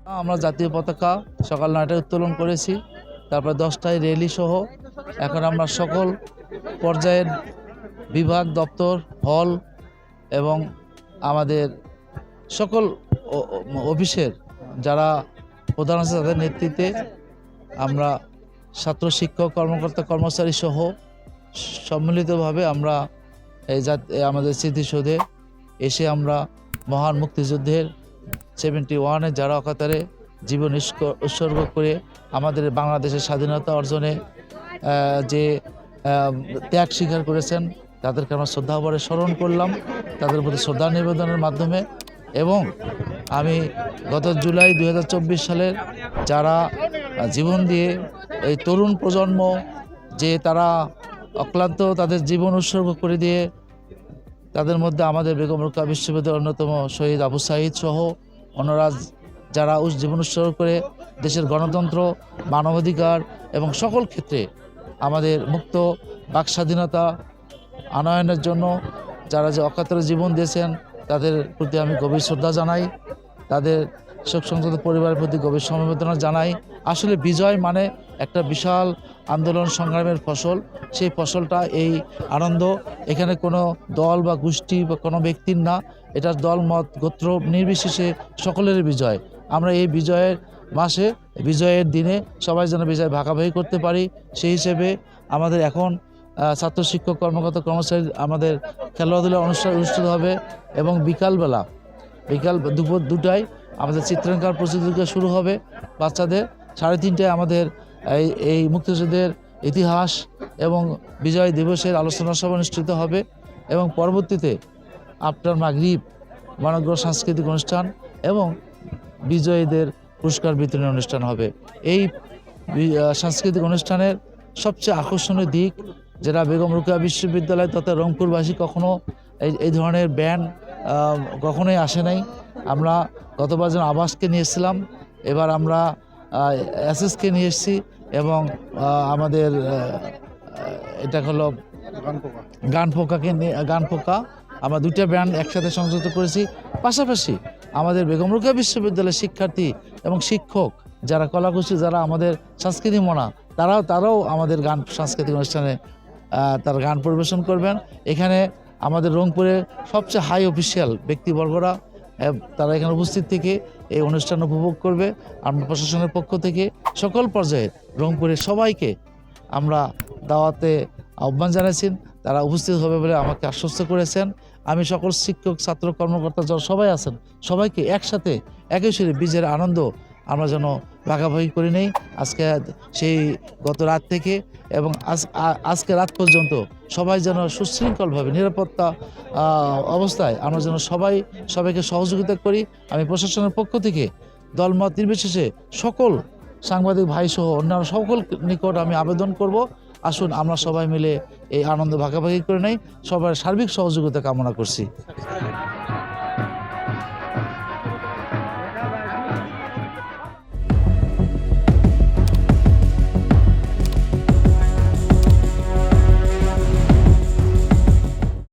আমরা জাতীয় পতাকা সকাল ৯টায় উত্তোলন করেছি, তারপর 10টায় র্যালি সহ এখন আমরা সকল পর্যায়ের বিভাগ, দপ্তর, হল এবং আমাদের সকল অফিসের যারা প্রধান আছে তাদের নেতৃত্বে আমরা ছাত্র, শিক্ষক, কর্মকর্তা, কর্মচারী সহ সম্মিলিতভাবে আমরা আমাদের স্মৃতিসৌধে এসে আমরা মহান মুক্তিযুদ্ধের 71-এ যারা অকাতরে জীবন উৎসর্গ করে আমাদের বাংলাদেশের স্বাধীনতা অর্জনে যে ত্যাগ স্বীকার করেছেন তাদেরকে আমরা শ্রদ্ধাভরে স্মরণ করলাম, তাদের প্রতি শ্রদ্ধা নিবেদনের মাধ্যমে। এবং আমি গত জুলাই 2024 সালের যারা জীবন দিয়ে এই তরুণ প্রজন্ম যে তারা অক্লান্ত তাদের জীবন উৎসর্গ করে দিয়ে তাদের মধ্যে আমাদের বেগম রোকেয়া বিশ্ববিদ্যালয়ের অন্যতম শহীদ আবু সাঈদ সহ অন্যরা যারা জীবন উৎসর্গ করে দেশের গণতন্ত্র, মানবাধিকার এবং সকল ক্ষেত্রে আমাদের মুক্ত বাক স্বাধীনতা আনয়নের জন্য যারা যে অকাতরে জীবন দিয়েছেন তাদের প্রতি আমি গভীর শ্রদ্ধা জানাই, তাদের শোক সংক্রান্ত পরিবারের প্রতি গভীর সমবেদনা জানাই। আসলে বিজয় মানে একটা বিশাল আন্দোলন সংগ্রামের ফসল, সেই ফসলটা এই আনন্দ এখানে কোনো দল বা গোষ্ঠী বা কোনো ব্যক্তির না, এটা দল, মত, গোত্র নির্বিশেষে সকলেরই বিজয়। আমরা এই বিজয়ের মাসে, বিজয়ের দিনে সবাই যেন বিজয় ভাগাভাগি করতে পারি, সেই হিসেবে আমাদের এখন ছাত্র, শিক্ষক, কর্মকর্তা, কর্মচারী আমাদের খেলাধুলা অনুষ্ঠান অনুষ্ঠিত হবে এবং বিকাল দুপুর 2টায় আমাদের চিত্রাঙ্কন প্রতিযোগিতা শুরু হবে বাচ্চাদের। 3:30টায় আমাদের এই মুক্তিযুদ্ধের ইতিহাস এবং বিজয় দিবসের আলোচনা সভা অনুষ্ঠিত হবে এবং পরবর্তীতে আফটার মাগরিব মনোজ্ঞ সাংস্কৃতিক অনুষ্ঠান এবং বিজয়ীদের পুরস্কার বিতরণী অনুষ্ঠান হবে। এই সাংস্কৃতিক অনুষ্ঠানের সবচেয়ে আকর্ষণীয় দিক, যেটা বেগম রোকেয়া বিশ্ববিদ্যালয় তথা রংপুরবাসী কখনো এই ধরনের ব্যান্ড কখনোই আসে নাই। আমরা গতবার যেন আবাসকে নিয়ে এসেছিলাম, এবার আমরা এসএসকে নিয়ে এসেছি এবং আমাদের এটা হলো গানপোকা আমরা 2টা ব্যান্ড একসাথে সংযুক্ত করেছি। পাশাপাশি আমাদের বেগম রোকেয়া বিশ্ববিদ্যালয়ের শিক্ষার্থী এবং শিক্ষক যারা কলাকুশলী, যারা আমাদের সাংস্কৃতিক মনা, তারাও আমাদের সাংস্কৃতিক অনুষ্ঠানে তারা গান পরিবেশন করবেন। এখানে আমাদের রংপুরের সবচেয়ে হাই অফিসিয়াল ব্যক্তিবর্গরা তারা এখানে উপস্থিত থেকে এই অনুষ্ঠান উপভোগ করবে। আমরা প্রশাসনের পক্ষ থেকে সকল পর্যায়ে রংপুরের সবাইকে আমরা দাওয়াতে আহ্বান জানাইছি, তারা উপস্থিত হবে বলে আমাকে আশ্বস্ত করেছেন। আমি সকল শিক্ষক, ছাত্র, কর্মকর্তা যারা সবাই আছেন সবাইকে একসাথে একই সুরে বিজয়ের আনন্দ আমরা যেন ভাগাভাগি করে নেই। আজকে সেই গত রাত থেকে এবং আজকে রাত পর্যন্ত সবাই যেন সুশৃঙ্খলভাবে নিরাপত্তা অবস্থায় আমরা যেন সবাইকে সহযোগিতা করি। আমি প্রশাসনের পক্ষ থেকে দলমত নির্বিশেষে সকল সাংবাদিক ভাই সহ অন্যান্য সকল নিকট আমি আবেদন করব, আসুন আমরা সবাই মিলে এই আনন্দ ভাগাভাগি করে নেই। সবার সার্বিক সহযোগিতা কামনা করছি।